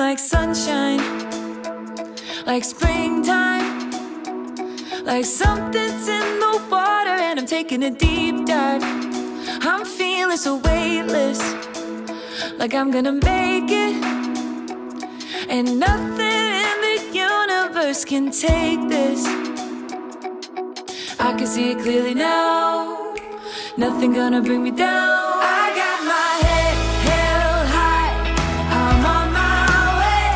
like sunshine, like springtime, like something's in the water and I'm taking a deep dive. I'm feeling so weightless, like I'm gonna make it, and nothing in the universe can take this. I can see it clearly now, nothing gonna bring me down. I got my head held high, I'm on my way,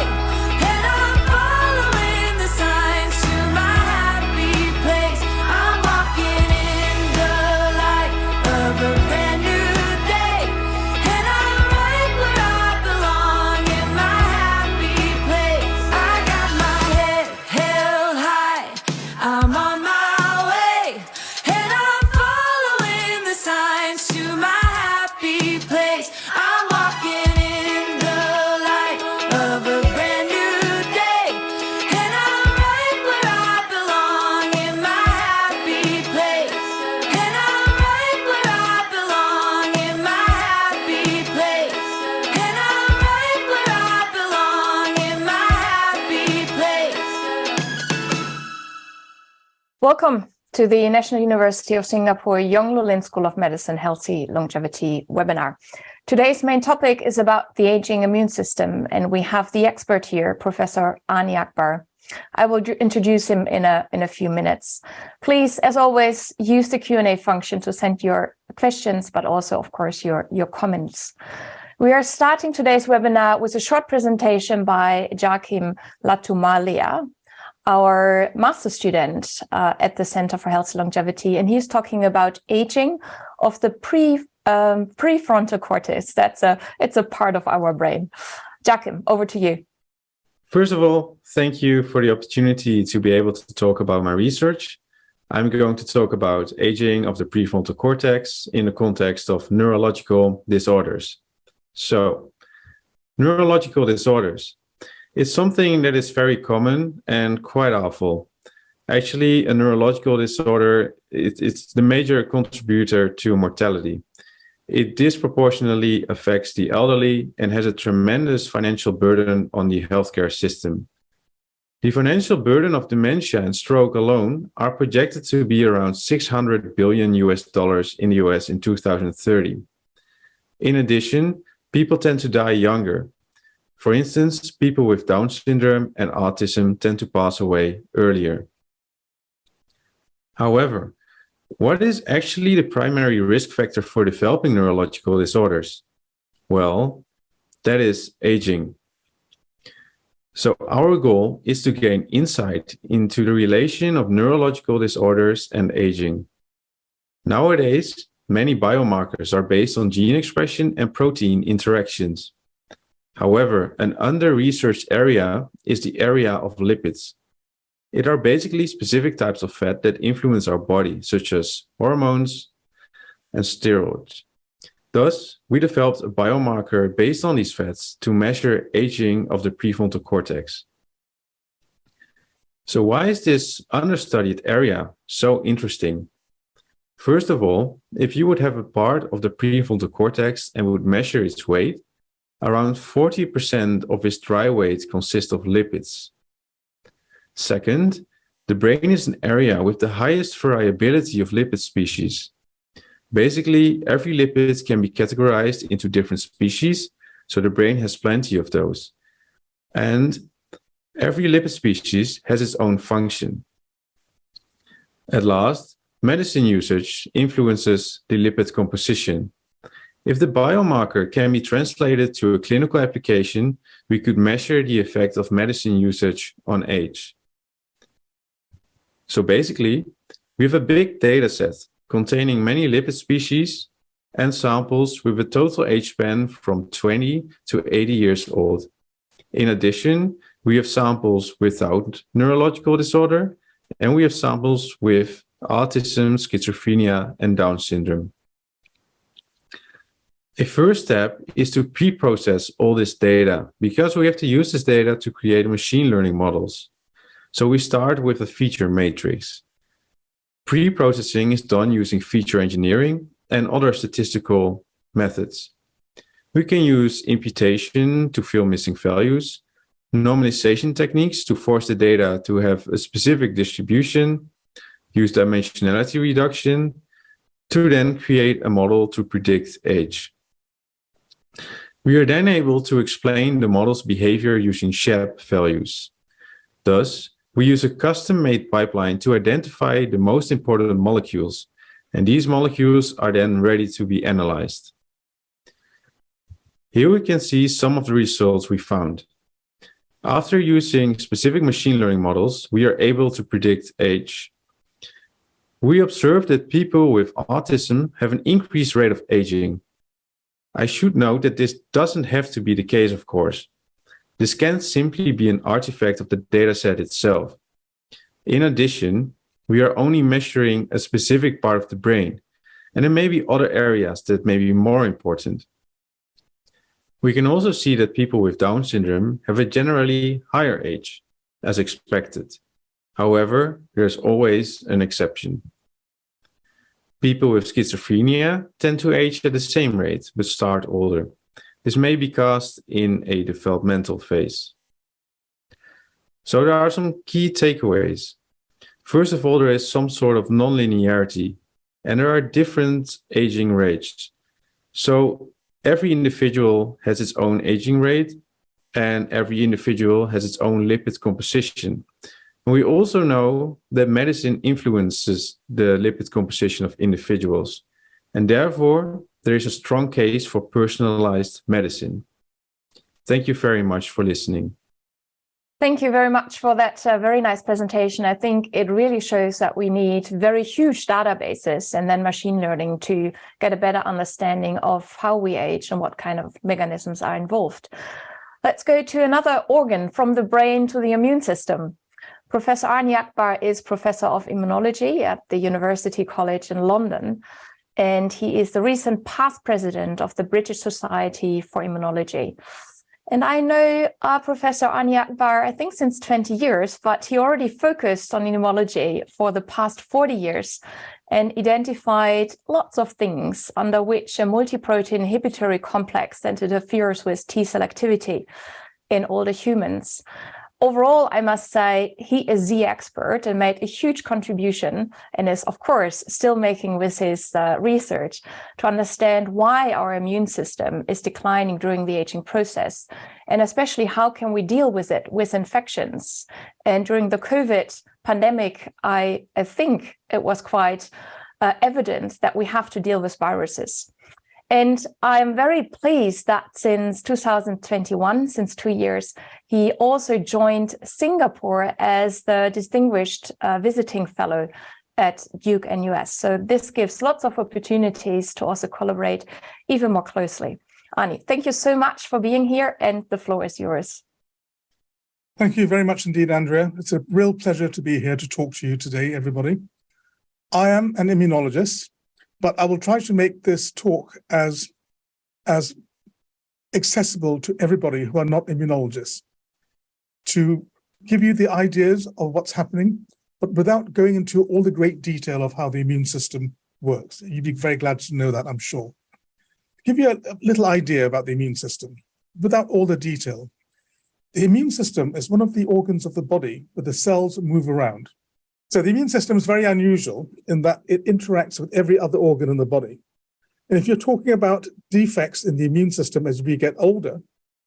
and I'm following the signs to my happy place. I'm walking in the light of a brand new day, and I'm right where I belong, in my happy place. I got my head held high, I'm on my way, and I'm following the signs to my happy place. I'm walking in the light of a brand new day, and I'm right where I belong, in my happy place. And I'm right where I belong, in my happy place. And I'm right where I belong, in my happy place. Welcome to the National University of Singapore Yonglulin School of Medicine Healthy Longevity webinar. Today's main topic is about the aging immune system, and we have the expert here, Professor Arne Akbar. I will introduce him in a few minutes. Please, as always, use the Q&A function to send your questions, but also, of course, your comments. We are starting today's webinar with a short presentation by Joachim Latumalia, our master student at the Center for Health Longevity, and he's talking about aging of the prefrontal cortex. It's a part of our brain. Joachim, over to you. First of all, thank you for the opportunity to be able to talk about my research. I'm going to talk about aging of the prefrontal cortex in the context of neurological disorders. So, neurological disorders. It's something that is very common and quite awful. Actually, a neurological disorder, it's the major contributor to mortality. It disproportionately affects the elderly and has a tremendous financial burden on the healthcare system. The financial burden of dementia and stroke alone are projected to be around $600 billion in the US in 2030. In addition, people tend to die younger. For instance, people with Down syndrome and autism tend to pass away earlier. However, what is actually the primary risk factor for developing neurological disorders? Well, that is aging. So our goal is to gain insight into the relation of neurological disorders and aging. Nowadays, many biomarkers are based on gene expression and protein interactions. However, an under-researched area is the area of lipids. It are basically specific types of fat that influence our body, such as hormones and steroids. Thus, we developed a biomarker based on these fats to measure aging of the prefrontal cortex. So why is this understudied area so interesting? First of all, if you would have a part of the prefrontal cortex and would measure its weight, around 40% of its dry weight consists of lipids. Second, the brain is an area with the highest variability of lipid species. Basically, every lipid can be categorized into different species, so the brain has plenty of those. And every lipid species has its own function. At last, medicine usage influences the lipid composition. If the biomarker can be translated to a clinical application, we could measure the effect of medicine usage on age. So basically, we have a big data set containing many lipid species and samples with a total age span from 20 to 80 years old. In addition, we have samples without neurological disorder, and we have samples with autism, schizophrenia, and Down syndrome. A first step is to pre-process all this data, because we have to use this data to create machine learning models. So we start with a feature matrix. Pre-processing is done using feature engineering and other statistical methods. We can use imputation to fill missing values, normalization techniques to force the data to have a specific distribution, use dimensionality reduction, to then create a model to predict age. We are then able to explain the model's behavior using SHAP values. Thus, we use a custom-made pipeline to identify the most important molecules, and these molecules are then ready to be analyzed. Here we can see some of the results we found. After using specific machine learning models, we are able to predict age. We observed that people with autism have an increased rate of aging. I should note that this doesn't have to be the case, of course. This can simply be an artifact of the dataset itself. In addition, we are only measuring a specific part of the brain, and there may be other areas that may be more important. We can also see that people with Down syndrome have a generally higher age, as expected. However, there's always an exception. People with schizophrenia tend to age at the same rate, but start older. This may be caused in a developmental phase. So there are some key takeaways. First of all, there is some sort of nonlinearity, and there are different aging rates. So every individual has its own aging rate, and every individual has its own lipid composition. And we also know that medicine influences the lipid composition of individuals, and therefore there is a strong case for personalized medicine. Thank you very much for listening. Thank you very much for that very nice presentation. I think it really shows that we need very huge databases and then machine learning to get a better understanding of how we age and what kind of mechanisms are involved. Let's go to another organ, from the brain to the immune system. Professor Arne Akbar is Professor of Immunology at the University College in London, and he is the recent past president of the British Society for Immunology. And I know Professor Arne Akbar, I think since 20 years, but he already focused on immunology for the past 40 years and identified lots of things under which a multi-protein inhibitory complex that interferes with T-cell activity in older humans. Overall, I must say he is the expert and made a huge contribution, and is, of course, still making with his research to understand why our immune system is declining during the aging process, and especially how can we deal with it with infections. And during the COVID pandemic, I think it was quite evident that we have to deal with viruses. And I'm very pleased that since 2021, since 2 years, he also joined Singapore as the distinguished visiting fellow at Duke NUS. So this gives lots of opportunities to also collaborate even more closely. Arne, thank you so much for being here, and the floor is yours. Thank you very much indeed, Andrea. It's a real pleasure to be here to talk to you today, everybody. I am an immunologist, but I will try to make this talk as accessible to everybody who are not immunologists, to give you the ideas of what's happening, but without going into all the great detail of how the immune system works. You'd be very glad to know that, I'm sure. Give you a little idea about the immune system, without all the detail. The immune system is one of the organs of the body where the cells move around. So the immune system is very unusual in that it interacts with every other organ in the body. And if you're talking about defects in the immune system as we get older,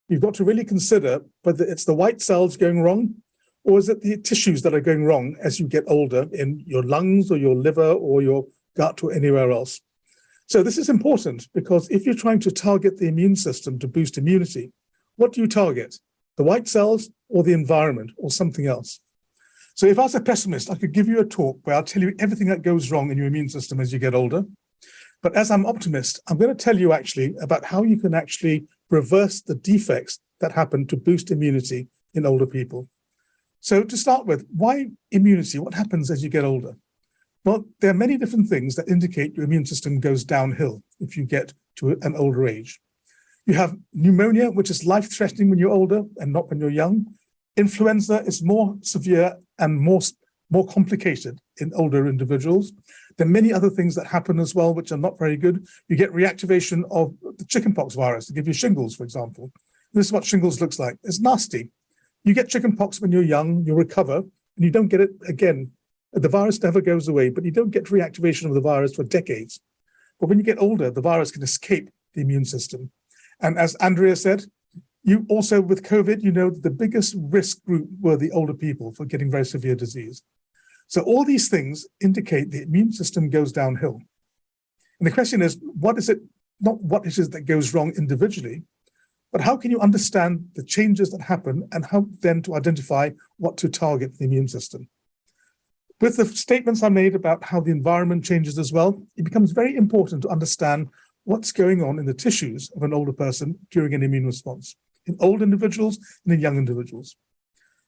you've got to really consider whether it's the white cells going wrong, or is it the tissues that are going wrong as you get older in your lungs or your liver or your gut or anywhere else. So this is important because if you're trying to target the immune system to boost immunity, what do you target? The white cells or the environment or something else? So if I was a pessimist, I could give you a talk where I'll tell you everything that goes wrong in your immune system as you get older. But as I'm optimist, I'm going to tell you actually about how you can actually reverse the defects that happen to boost immunity in older people. So to start with, why immunity? What happens as you get older? Well, there are many different things that indicate your immune system goes downhill if you get to an older age. You have pneumonia, which is life-threatening when you're older and not when you're young. Influenza is more severe and more complicated in older individuals. There are many other things that happen as well, which are not very good. You get reactivation of the chickenpox virus to give you shingles, for example. This is what shingles looks like. It's nasty. You get chickenpox when you're young, you recover, and you don't get it again. The virus never goes away, but you don't get reactivation of the virus for decades. But when you get older, the virus can escape the immune system. And as Andrea said, you also, with COVID, you know, the biggest risk group were the older people for getting very severe disease. So all these things indicate the immune system goes downhill. And the question is, what is it, not what it is that goes wrong individually, but how can you understand the changes that happen and how then to identify what to target the immune system? With the statements I made about how the environment changes as well, it becomes very important to understand what's going on in the tissues of an older person during an immune response, in old individuals and in young individuals.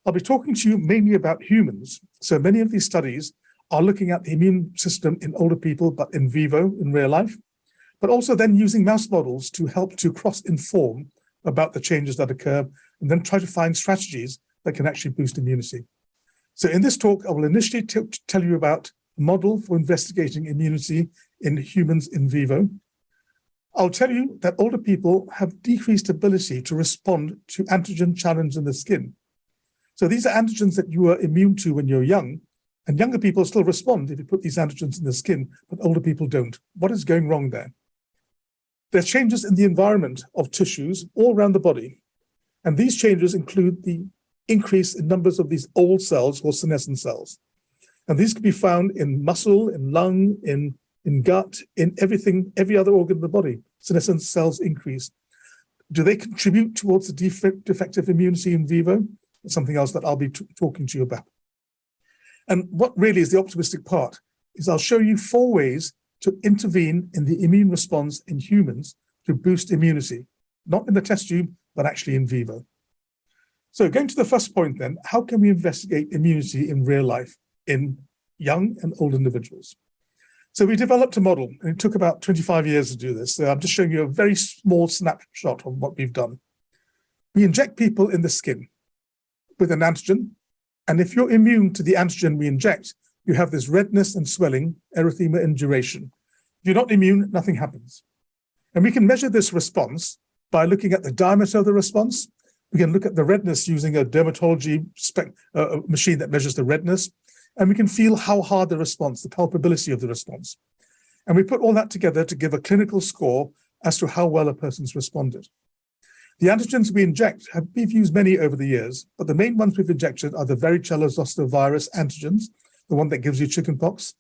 I'll be talking to you mainly about humans. So many of these studies are looking at the immune system in older people, but in vivo, in real life, but also then using mouse models to help to cross-inform about the changes that occur and then try to find strategies that can actually boost immunity. So in this talk, I will initially tell you about a model for investigating immunity in humans in vivo. I'll tell you that older people have decreased ability to respond to antigen challenge in the skin. So these are antigens that you are immune to when you're young, and younger people still respond if you put these antigens in the skin, but older people don't. What is going wrong there? There's changes in the environment of tissues all around the body. And these changes include the increase in numbers of these old cells or senescent cells. And these can be found in muscle, in lung, in gut, in everything, every other organ of the body. Senescent cells increase. Do they contribute towards the defective immunity in vivo? That's something else that I'll be talking to you about. And what really is the optimistic part is I'll show you 4 ways to intervene in the immune response in humans to boost immunity, not in the test tube, but actually in vivo. So going to the first point then, how can we investigate immunity in real life in young and old individuals? So we developed a model, and it took about 25 years to do this. So I'm just showing you a very small snapshot of what we've done. We inject people in the skin with an antigen, and if you're immune to the antigen we inject, you have this redness and swelling, erythema and duration. If you're not immune, nothing happens. And we can measure this response by looking at the diameter of the response. We can look at the redness using a dermatology machine that measures the redness, and we can feel how hard the response, the palpability of the response. And we put all that together to give a clinical score as to how well a person's responded. The antigens we inject, we've used many over the years, but the main ones we've injected are the varicella-zoster virus antigens, the one that gives you chickenpox,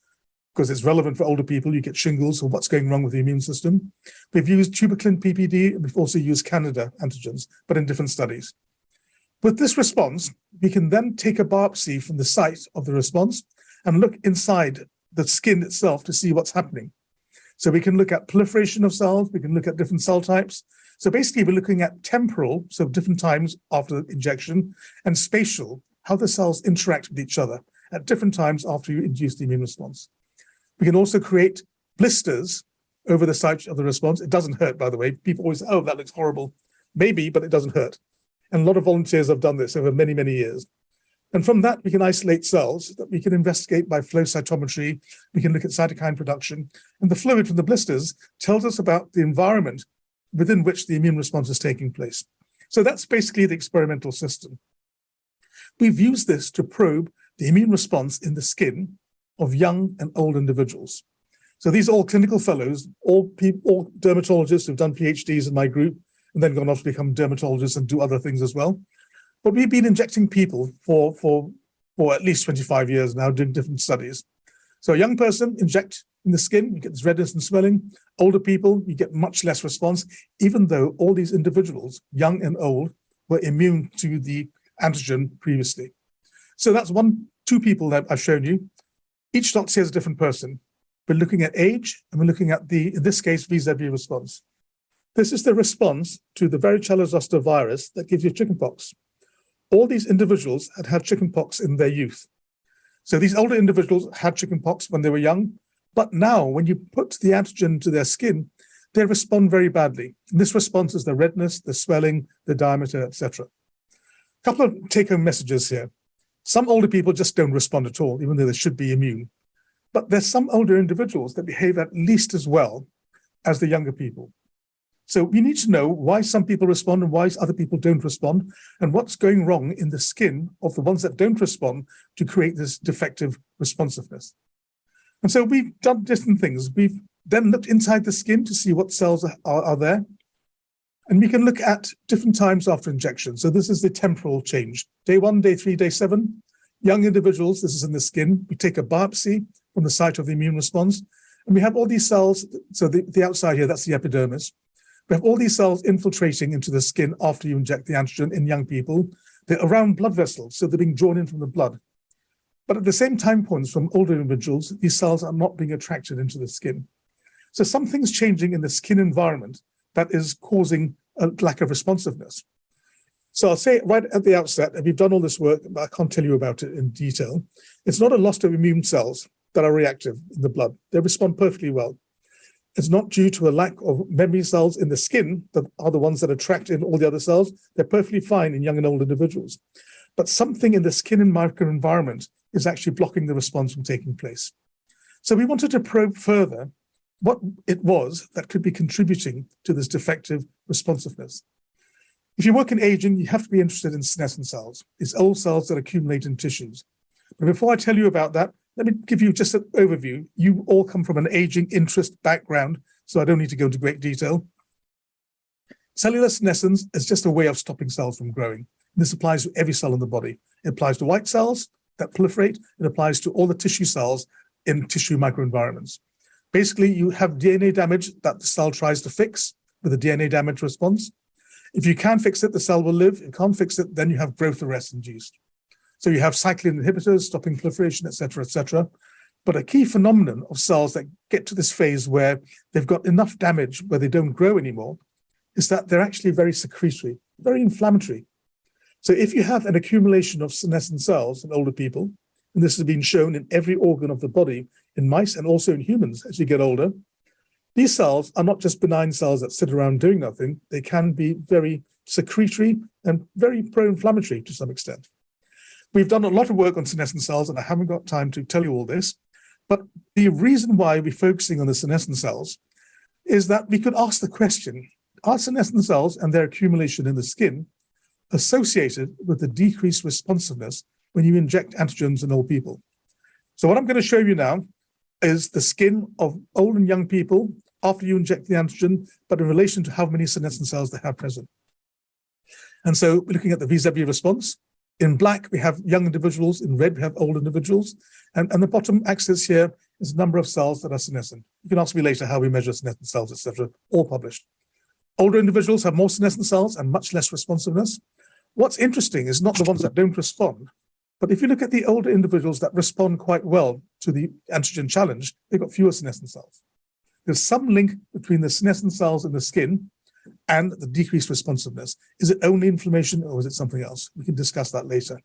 because it's relevant for older people. You get shingles or what's going wrong with the immune system. We've used tuberculin PPD, and we've also used Candida antigens, but in different studies. With this response, we can then take a biopsy from the site of the response and look inside the skin itself to see what's happening. So we can look at proliferation of cells, we can look at different cell types. So basically we're looking at temporal, so different times after injection, and spatial, how the cells interact with each other at different times after you induce the immune response. We can also create blisters over the site of the response. It doesn't hurt, by the way. People always say, oh, that looks horrible. Maybe, but it doesn't hurt. And a lot of volunteers have done this over many, many years. And from that, we can isolate cells that we can investigate by flow cytometry. We can look at cytokine production. And the fluid from the blisters tells us about the environment within which the immune response is taking place. So that's basically the experimental system. We've used this to probe the immune response in the skin of young and old individuals. So these are all clinical fellows, all dermatologists who've done PhDs in my group, and then gone off to become dermatologists and do other things as well. But we've been injecting people for at least 25 years now, doing different studies. So a young person, inject in the skin, you get this redness and swelling. Older people, you get much less response, even though all these individuals, young and old, were immune to the antigen previously. So that's 2 people that I've shown you. Each dot says a different person. We're looking at age, and we're looking at in this case, vis-a-vis response. This is the response to the varicella-zoster virus that gives you chickenpox. All these individuals had chickenpox in their youth. So these older individuals had chickenpox when they were young, but now when you put the antigen to their skin, they respond very badly. And this response is the redness, the swelling, the diameter, etc. A couple of take-home messages here. Some older people just don't respond at all, even though they should be immune. But there's some older individuals that behave at least as well as the younger people. So we need to know why some people respond and why other people don't respond, and what's going wrong in the skin of the ones that don't respond to create this defective responsiveness. And so we've done different things. We've then looked inside the skin to see what cells are there. And we can look at different times after injection. So this is the temporal change. Day 1, day 3, day 7. Young individuals, this is in the skin. We take a biopsy from the site of the immune response. And we have all these cells. So the outside here, that's the epidermis. We have all these cells infiltrating into the skin after you inject the antigen in young people. They're around blood vessels, so they're being drawn in from the blood. But at the same time points from older individuals, these cells are not being attracted into the skin. So something's changing in the skin environment that is causing a lack of responsiveness. So I'll say right at the outset, and we've done all this work, but I can't tell you about it in detail. It's not a loss of immune cells that are reactive in the blood. They respond perfectly well. It's not due to a lack of memory cells in the skin that are the ones that attract in all the other cells. They're perfectly fine in young and old individuals. But something in the skin and microenvironment is actually blocking the response from taking place. So we wanted to probe further what it was that could be contributing to this defective responsiveness. If you work in aging, you have to be interested in senescent cells. It's old cells that accumulate in tissues. But before I tell you about that, let me give you just an overview. You all come from an aging interest background, so I don't need to go into great detail. Cellular senescence is just a way of stopping cells from growing. This applies to every cell in the body. It applies to white cells that proliferate. It applies to all the tissue cells in tissue microenvironments. Basically, you have DNA damage that the cell tries to fix with a DNA damage response. If you can fix it, the cell will live. If you can't fix it, then you have growth arrest induced. So you have cyclin inhibitors, stopping proliferation, et cetera, et cetera. But a key phenomenon of cells that get to this phase where they've got enough damage where they don't grow anymore is that they're actually very secretory, very inflammatory. So if you have an accumulation of senescent cells in older people, and this has been shown in every organ of the body in mice and also in humans as you get older, these cells are not just benign cells that sit around doing nothing. They can be very secretory and very pro-inflammatory to some extent. We've done a lot of work on senescent cells, and I haven't got time to tell you all this, but the reason why we're focusing on the senescent cells is that we could ask the question, are senescent cells and their accumulation in the skin associated with the decreased responsiveness when you inject antigens in old people? So what I'm going to show you now is the skin of old and young people after you inject the antigen, but in relation to how many senescent cells they have present. And so we're looking at the vis-a-vis response. In black, we have young individuals. In red, we have old individuals. And the bottom axis here is the number of cells that are senescent. You can ask me later how we measure senescent cells, etc., all published. Older individuals have more senescent cells and much less responsiveness. What's interesting is not the ones that don't respond, but if you look at the older individuals that respond quite well to the antigen challenge, they've got fewer senescent cells. There's some link between the senescent cells in the skin and the decreased responsiveness. Is it only inflammation or is it something else? We can discuss that later.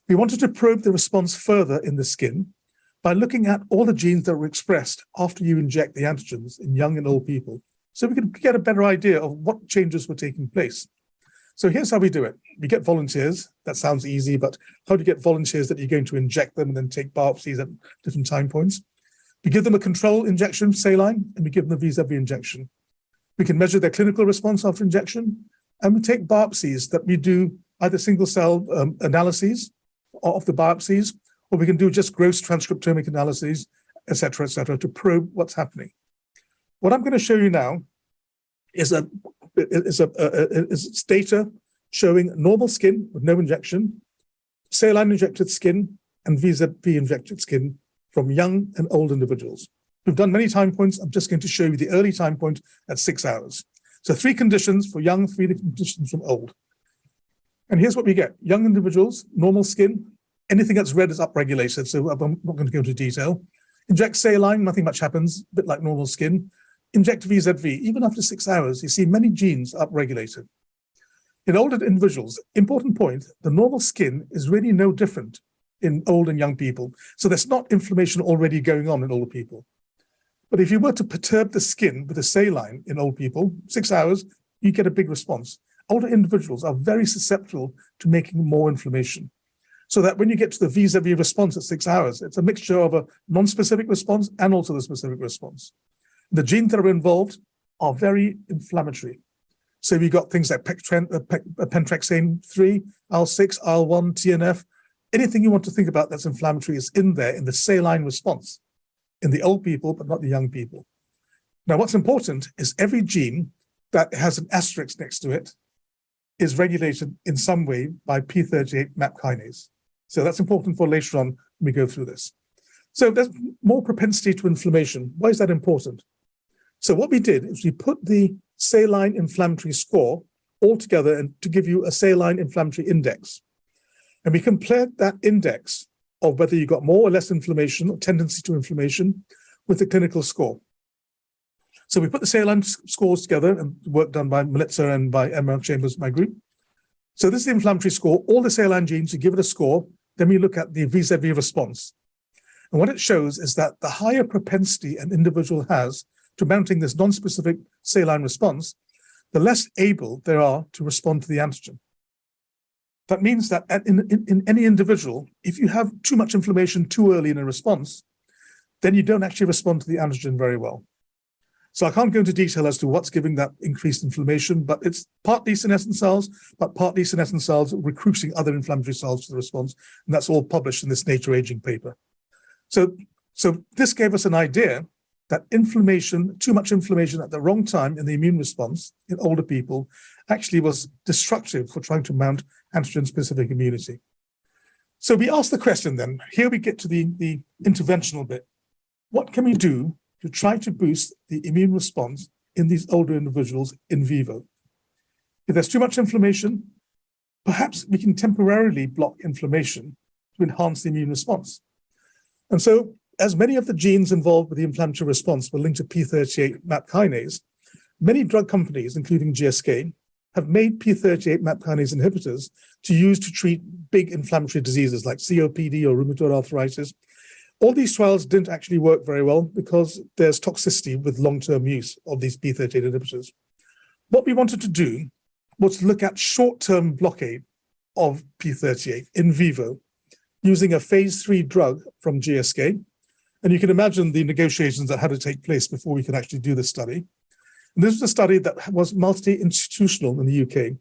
We wanted to probe the response further in the skin by looking at all the genes that were expressed after you inject the antigens in young and old people, so we could get a better idea of what changes were taking place. So here's how we do it. We get volunteers. That sounds easy, but how do you get volunteers that you're going to inject them and then take biopsies at different time points? We give them a control injection, saline, and we give them a vis-a-vis injection. We can measure their clinical response after injection, and we take biopsies that we do either single cell analyses of the biopsies, or we can do just gross transcriptomic analyses, et cetera, to probe what's happening. What I'm going to show you now is data showing normal skin with no injection, saline injected skin, and vis-a-vis injected skin from young and old individuals. We've done many time points. I'm just going to show you the early time point at 6 hours. So 3 conditions for young, 3 conditions from old. And here's what we get. Young individuals, normal skin, anything that's red is upregulated, so I'm not going to go into detail. Inject saline, nothing much happens, a bit like normal skin. Inject vis-a-vis, even after 6 hours, you see many genes upregulated. In older individuals, important point, the normal skin is really no different in old and young people. So there's not inflammation already going on in older people. But if you were to perturb the skin with a saline in old people, 6 hours, you get a big response. Older individuals are very susceptible to making more inflammation. So that when you get to the vis-a-vis response at 6 hours, it's a mixture of a non-specific response and also the specific response. The genes that are involved are very inflammatory. So we got things like pentrexane 3, IL-6, IL-1, TNF. Anything you want to think about that's inflammatory is in there in the saline response in the old people, but not the young people. Now, what's important is every gene that has an asterisk next to it is regulated in some way by p38 MAP kinase. So that's important for later on when we go through this. So there's more propensity to inflammation. Why is that important? So what we did is we put the saline inflammatory score all together and to give you a saline inflammatory index. And we compared that index of whether you got more or less inflammation or tendency to inflammation with the clinical score. So we put the saline scores together, and work done by Melitza and by Emma Chambers, my group. So this is the inflammatory score, all the saline genes, you give it a score, then we look at the vis-a-vis response. And what it shows is that the higher propensity an individual has to mounting this non-specific saline response, the less able they are to respond to the antigen. That means that in any individual, if you have too much inflammation too early in a response, then you don't actually respond to the antigen very well. So I can't go into detail as to what's giving that increased inflammation, but it's partly senescent cells, but partly senescent cells recruiting other inflammatory cells to the response. And that's all published in this Nature Aging paper. So this gave us an idea that inflammation, too much inflammation at the wrong time in the immune response in older people actually was destructive for trying to mount antigen-specific immunity. So we asked the question then, here we get to the interventional bit. What can we do to try to boost the immune response in these older individuals in vivo? If there's too much inflammation, perhaps we can temporarily block inflammation to enhance the immune response. And so, as many of the genes involved with the inflammatory response were linked to p38 MAP kinase, many drug companies, including GSK, have made p38 MAP kinase inhibitors to use to treat big inflammatory diseases like COPD or rheumatoid arthritis. All these trials didn't actually work very well because there's toxicity with long-term use of these p38 inhibitors. What we wanted to do was to look at short-term blockade of p38 in vivo using a phase 3 drug from GSK. And you can imagine the negotiations that had to take place before we could actually do this study. And this was a study that was multi-institutional in the UK.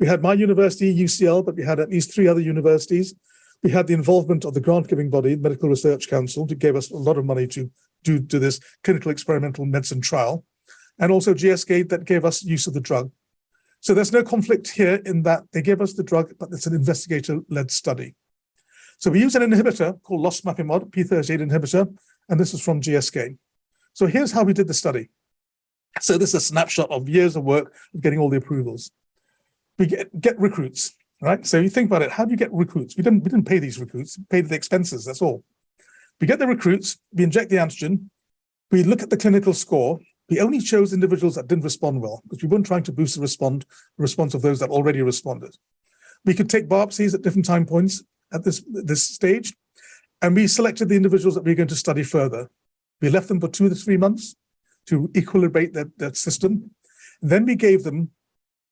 We had my university, UCL, but we had at least 3 other universities. We had the involvement of the grant-giving body, Medical Research Council, who gave us a lot of money to do this clinical experimental medicine trial, and also GSK that gave us use of the drug. So there's no conflict here in that they gave us the drug, but it's an investigator-led study. So we use an inhibitor called losmapimod, p38 inhibitor, and this is from GSK. So here's how we did the study. So this is a snapshot of years of work of getting all the approvals. We get recruits, right? So you think about it, how do you get recruits? We didn't pay these recruits, we paid the expenses, that's all. We get the recruits, we inject the antigen, we look at the clinical score. We only chose individuals that didn't respond well because we weren't trying to boost the response of those that already responded. We could take biopsies at different time points at this stage, and we selected the individuals that we were going to study further. We left them for 2 to 3 months to equilibrate that system. Then we gave them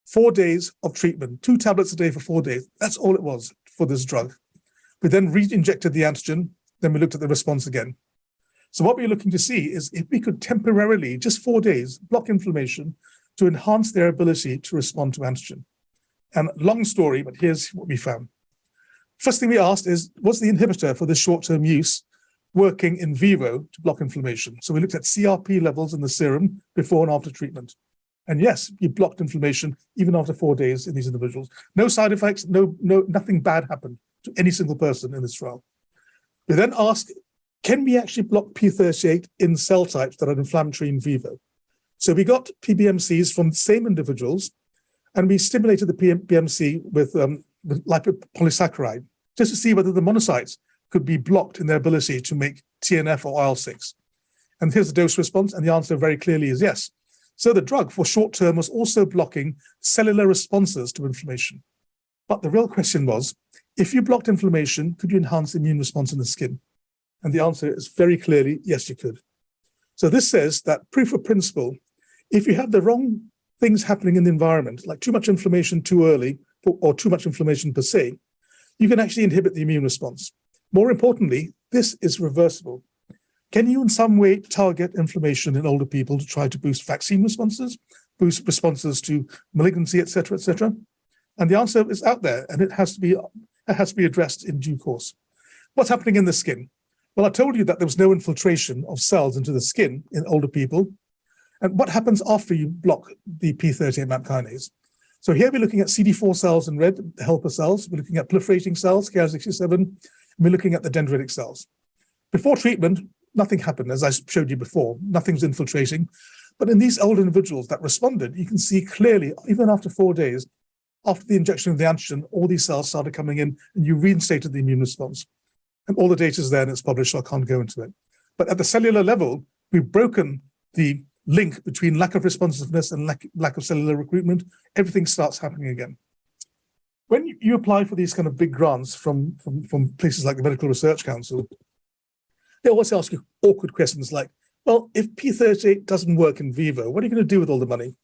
4 days of treatment, 2 tablets a day for 4 days. That's all it was for this drug. We then re-injected the antigen, then we looked at the response again. So what we're looking to see is if we could temporarily, just 4 days, block inflammation to enhance their ability to respond to antigen. And long story, but here's what we found. First thing we asked is, was the inhibitor for this short-term use working in vivo to block inflammation? So we looked at CRP levels in the serum before and after treatment. And yes, you blocked inflammation even after 4 days in these individuals. No side effects, nothing bad happened to any single person in this trial. We then asked, can we actually block p38 in cell types that are inflammatory in vivo? So we got PBMCs from the same individuals, and we stimulated the PBMC with lipopolysaccharide, just to see whether the monocytes could be blocked in their ability to make TNF or IL-6. And here's the dose response, and the answer very clearly is yes. So the drug for short term was also blocking cellular responses to inflammation. But the real question was, if you blocked inflammation, could you enhance the immune response in the skin? And the answer is very clearly, yes, you could. So this says that proof of principle, if you have the wrong things happening in the environment, like too much inflammation too early, or too much inflammation per se, you can actually inhibit the immune response. More importantly, this is reversible. can you in some way target inflammation in older people to try to boost vaccine responses, boost responses to malignancy, et cetera, et cetera? And the answer is out there, and it has to be addressed in due course. What's happening in the skin? Well, I told you that there was no infiltration of cells into the skin in older people. And what happens after you block the p38 MAP kinase? So here we're looking at CD4 cells in red, the helper cells. We're looking at proliferating cells, Ki67, and we're looking at the dendritic cells. Before treatment, nothing happened, as I showed you before. Nothing's infiltrating. But in these older individuals that responded, you can see clearly, even after 4 days, after the injection of the antigen, all these cells started coming in, and you reinstated the immune response. And all the data is there, and it's published, so I can't go into it. But at the cellular level, we've broken the link between lack of responsiveness and lack of cellular recruitment. Everything starts happening again. When you apply for these kind of big grants from places like the Medical Research Council, they always ask you awkward questions like, well, if P38 doesn't work in vivo, what are you going to do with all the money?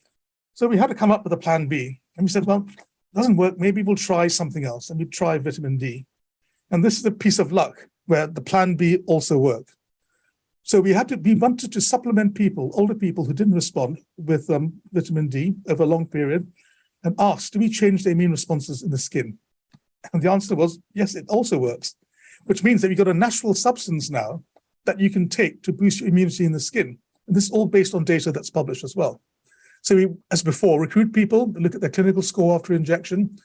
So we had to come up with a plan B. And we said, well, it doesn't work. Maybe we'll try something else. And we try vitamin D. And this is a piece of luck where the plan B also worked. So we wanted to supplement people, older people who didn't respond with vitamin D over a long period, and asked, do we change the immune responses in the skin? And the answer was, yes, it also works, which means that you've got a natural substance now that you can take to boost your immunity in the skin. And this is all based on data that's published as well. So we, as before, recruit people, look at their clinical score after injection,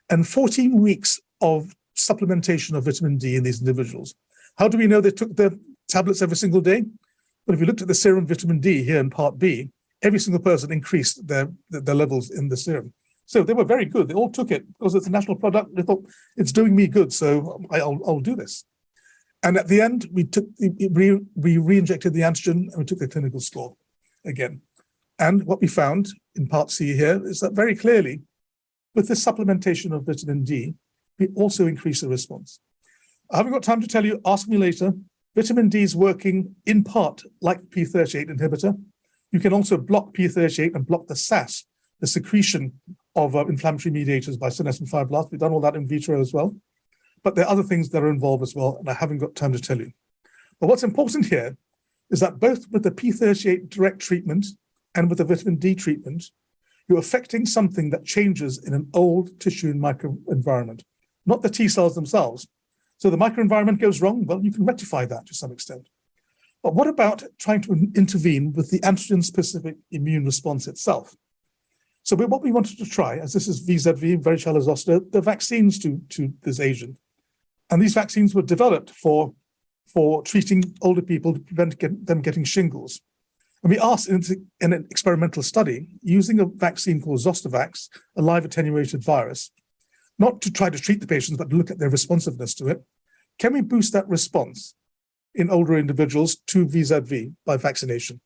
and 14 weeks of supplementation of vitamin D in these individuals. How do we know they took the tablets every single day? Well, if you looked at the serum vitamin D here in part B, every single person increased their levels in the serum. So they were very good. They all took it because it's a national product. They thought, it's doing me good, so I'll do this. And at the end, we re-injected the antigen, and we took the clinical score again. And what we found in part C here is that very clearly, with this supplementation of vitamin D, we also increase the response. I haven't got time to tell you, ask me later. Vitamin D is working in part like P38 inhibitor. You can also block P38 and block the SAS, the secretion of inflammatory mediators by senescent fibroblasts. We've done all that in vitro as well. But there are other things that are involved as well, and I haven't got time to tell you. But what's important here is that both with the P38 direct treatment and with the vitamin D treatment, you're affecting something that changes in an old tissue and microenvironment, not the T cells themselves. So the microenvironment goes wrong, well, you can rectify that to some extent. But what about trying to intervene with the antigen-specific immune response itself? So what we wanted to try, as this is VZV, varicella zoster, the vaccines to this agent. And these vaccines were developed for treating older people to prevent them getting shingles. And we asked in an experimental study, using a vaccine called Zostavax, a live attenuated virus, not to try to treat the patients, but to look at their responsiveness to it. Can we boost that response in older individuals to VZV by vaccination?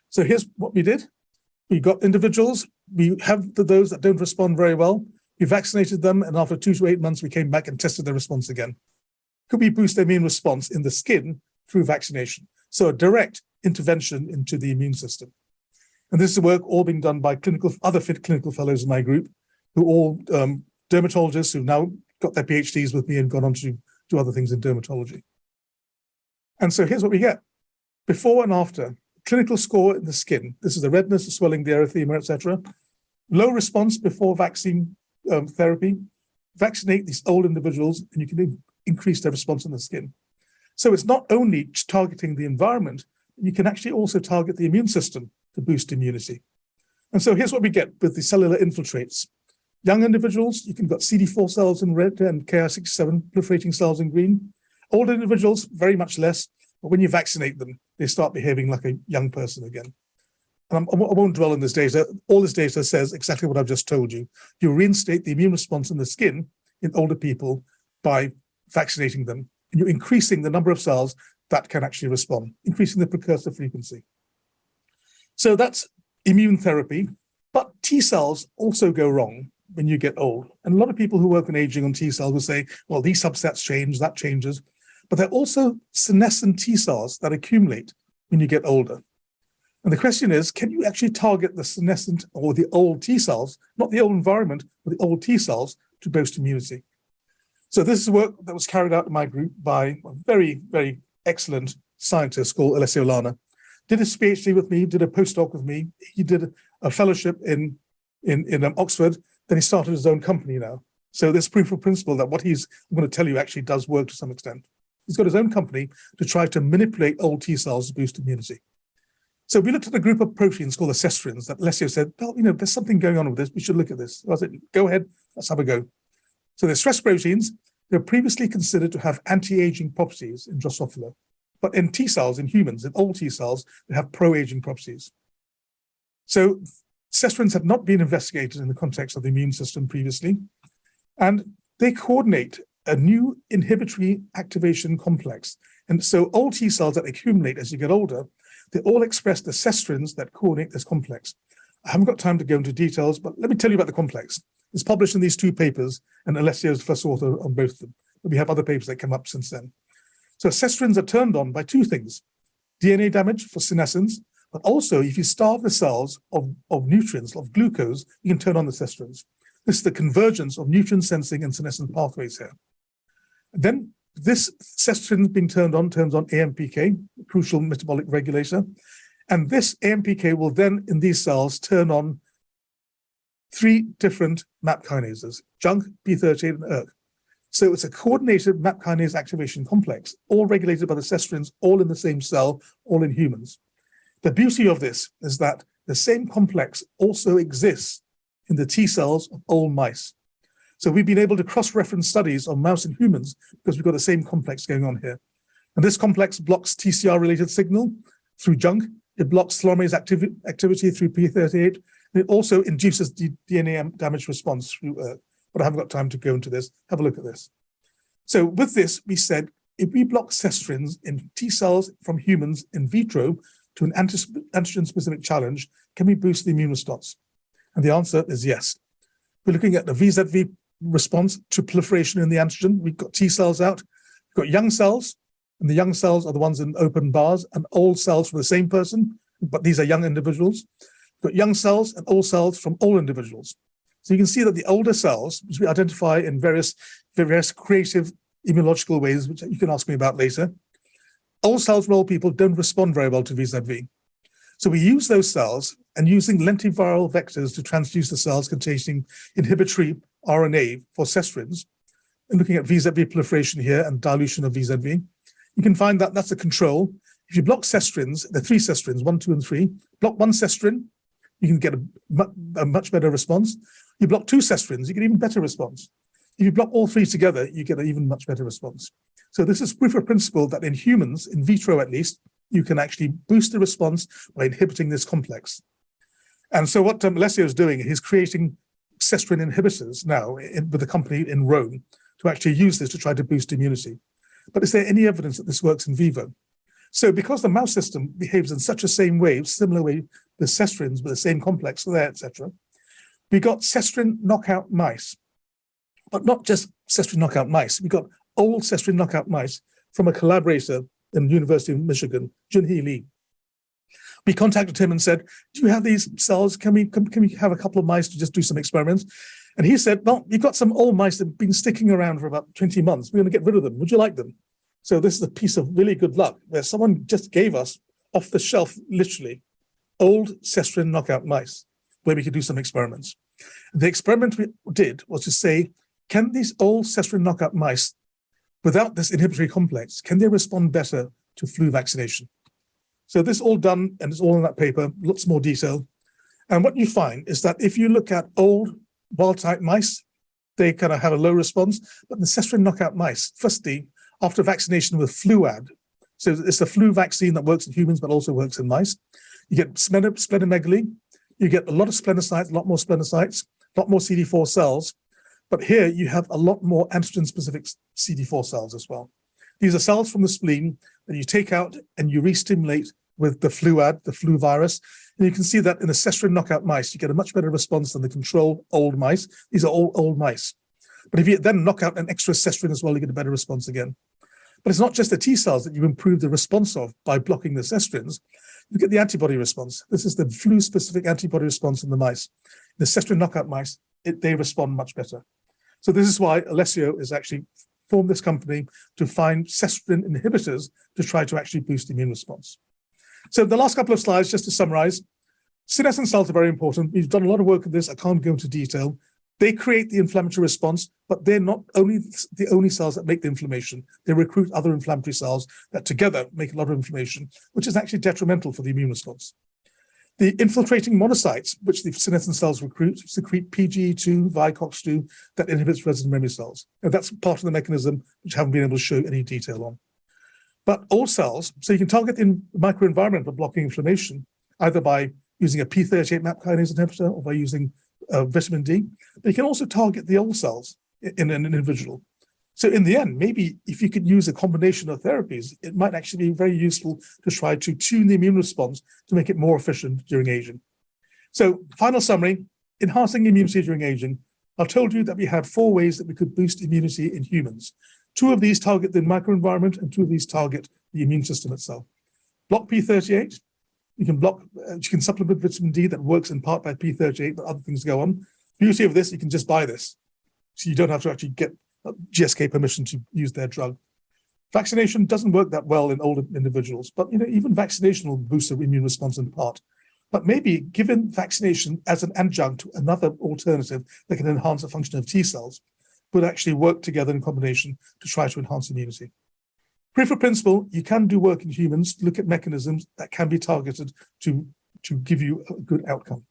So here's what we did. We got individuals, we have those that don't respond very well. We vaccinated them, and after 2 to 8 months, we came back and tested their response again. Could we boost the immune response in the skin through vaccination? So a direct intervention into the immune system. And this is work all being done by other fit clinical fellows in my group, who are all dermatologists who've now got their PhDs with me and gone on to do other things in dermatology. And so here's what we get. Before and after, clinical score in the skin. This is the redness, the swelling, the erythema, etc. Low response before vaccine therapy. Vaccinate these old individuals, and you can increase their response in the skin. So it's not only targeting the environment, you can actually also target the immune system to boost immunity. And so here's what we get with the cellular infiltrates. Young individuals, you can got CD4 cells in red and Ki67 proliferating cells in green. Older individuals, very much less, but when you vaccinate them, they start behaving like a young person again. And I won't dwell on this data. All this data says exactly what I've just told you. You reinstate the immune response in the skin in older people by vaccinating them. And you're increasing the number of cells that can actually respond, increasing the precursor frequency. So that's immune therapy, but T cells also go wrong when you get old. And a lot of people who work on aging on T cells will say, well, these subsets change, that changes. But they're also senescent T cells that accumulate when you get older. And the question is, can you actually target the senescent or the old T cells, not the old environment, but the old T cells to boost immunity? So this is work that was carried out in my group by a very, very excellent scientist called Alessio Lana, did his PhD with me, did a postdoc with me. He did a fellowship in Oxford. Then he started his own company now. So there's proof of principle that what I'm going to tell you actually does work to some extent. He's got his own company to try to manipulate old T cells to boost immunity. So we looked at a group of proteins called the cestrins that Alessio said, well, there's something going on with this. We should look at this. I said, go ahead, let's have a go. So the stress proteins, they were previously considered to have anti-aging properties in Drosophila. But in T cells, in humans, in old T cells, they have pro-aging properties. So cestrins had not been investigated in the context of the immune system previously, and they coordinate a new inhibitory activation complex. And so old T cells that accumulate as you get older, they all express the cestrins that coordinate this complex. I haven't got time to go into details, but let me tell you about the complex. It's published in these two papers, and Alessio is the first author on both of them. But we have other papers that come up since then. So cestrins are turned on by two things: DNA damage for senescence, but also if you starve the cells of nutrients, of glucose, you can turn on the cestrins. This is the convergence of nutrient sensing and senescent pathways here. Then this cestrin being turned on turns on AMPK, a crucial metabolic regulator. And this AMPK will then, in these cells, turn on three different MAP kinases: JNK, B38, and ERK. So it's a coordinated MAP kinase activation complex, all regulated by the cestrins, all in the same cell, all in humans. The beauty of this is that the same complex also exists in the T cells of old mice. So we've been able to cross-reference studies on mouse and humans because we've got the same complex going on here. And this complex blocks TCR-related signal through JNK. It blocks telomerase activity through P38. And it also induces DNA damage response through ERK. But I haven't got time to go into this. Have a look at this. So with this, we said, if we block cestrins in T cells from humans in vitro to an antigen-specific challenge, can we boost the immune response? And the answer is yes. We're looking at the VZV response to proliferation in the antigen. We've got T cells out. We've got young cells, and the young cells are the ones in open bars, and old cells from the same person, but these are young individuals. We've got young cells and old cells from old individuals. So you can see that the older cells, which we identify in various creative immunological ways, which you can ask me about later, old cells from old people don't respond very well to VZV. So we use those cells, and using lentiviral vectors to transduce the cells containing inhibitory RNA for cestrins, and looking at VZV proliferation here and dilution of VZV, you can find that that's a control. If you block cestrins, the three cestrins, 1, 2, and 3, block one cestrin, you can get a much better response. You block two cestrins, you get even better response. If you block all three together, you get an even much better response. So this is proof of principle that in humans, in vitro at least, you can actually boost the response by inhibiting this complex. And so what Alessio is doing, he's creating cestrin inhibitors now with a company in Rome to actually use this to try to boost immunity. But is there any evidence that this works in vivo? So because the mouse system behaves in such a similar way, the cestrins with the same complex there, etc., we got cestrin knockout mice, but not just cestrin knockout mice. We got old cestrin knockout mice from a collaborator in the University of Michigan, Junhee Lee. We contacted him and said, do you have these cells? Can we have a couple of mice to just do some experiments? And he said, well, you've got some old mice that have been sticking around for about 20 months. We're going to get rid of them. Would you like them? So this is a piece of really good luck where someone just gave us off the shelf, literally, old cestrin knockout mice where we could do some experiments. The experiment we did was to say, can these old cestrin knockout mice, without this inhibitory complex, can they respond better to flu vaccination? So this is all done, and it's all in that paper, lots more detail. And what you find is that if you look at old wild-type mice, they kind of have a low response, but the cestrin knockout mice, firstly, after vaccination with fluad, so it's a flu vaccine that works in humans, but also works in mice, you get splenomegaly, you get a lot of splenocytes, a lot more splenocytes, a lot more CD4 cells, but here you have a lot more antigen-specific CD4 cells as well. These are cells from the spleen that you take out and you re-stimulate with the fluad, the flu virus. And you can see that in the cestrin knockout mice, you get a much better response than the control old mice. These are all old mice. But if you then knock out an extra cestrin as well, you get a better response again. But it's not just the T cells that you improve the response of by blocking the cestrins. You get the antibody response. This is the flu-specific antibody response in the mice. The cestrin knockout mice, they respond much better. So this is why Alessio is actually formed this company to find cestrin inhibitors to try to actually boost the immune response. So the last couple of slides, just to summarize, senescent cells are very important. We've done a lot of work on this. I can't go into detail. They create the inflammatory response, but they're not only the only cells that make the inflammation. They recruit other inflammatory cells that together make a lot of inflammation, which is actually detrimental for the immune response. The infiltrating monocytes, which the senescent cells recruit, secrete PGE2, Vicox2, that inhibits resident memory cells. And that's part of the mechanism which I haven't been able to show any detail on. But all cells, so you can target the microenvironment by blocking inflammation, either by using a P38 MAP kinase inhibitor or by using vitamin D. But you can also target the old cells in an individual. So in the end, maybe if you could use a combination of therapies, it might actually be very useful to try to tune the immune response to make it more efficient during aging. So final summary, enhancing immunity during aging. I told you that we had 4 ways that we could boost immunity in humans. 2 of these target the microenvironment and 2 of these target the immune system itself. Block P38. You can supplement vitamin D that works in part by P38, but other things go on. Beauty of this, you can just buy this. So you don't have to actually get GSK permission to use their drug. Vaccination doesn't work that well in older individuals, but even vaccination will boost the immune response in part. But maybe given vaccination as an adjunct to another alternative that can enhance the function of T cells, would actually work together in combination to try to enhance immunity. Proof of principle, you can do work in humans, look at mechanisms that can be targeted to give you a good outcome.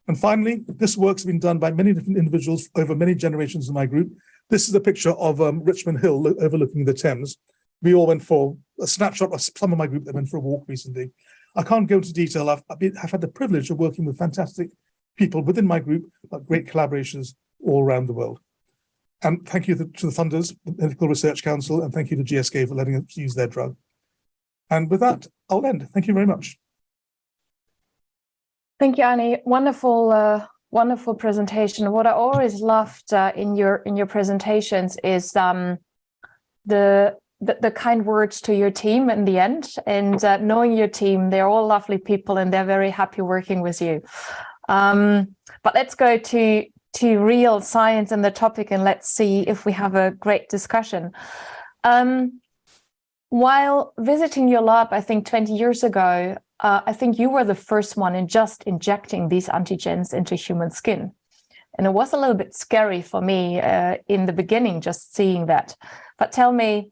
And finally, this work's been done by many different individuals over many generations in my group. This is a picture of Richmond Hill overlooking the Thames. We all went for a snapshot of some of my group that went for a walk recently. I can't go into detail. I've had the privilege of working with fantastic people within my group, but great collaborations all around the world. And thank you to the funders, the Medical Research Council, and thank you to GSK for letting us use their drug. And with that, I'll end. Thank you very much. Thank you, Arne. Wonderful, wonderful presentation. What I always loved in your presentations is the kind words to your team in the end, and knowing your team, they're all lovely people and they're very happy working with you. But let's go to real science and the topic, and let's see if we have a great discussion. While visiting your lab, I think 20 years ago, I think you were the first one in just injecting these antigens into human skin. And it was a little bit scary for me in the beginning, just seeing that. But tell me,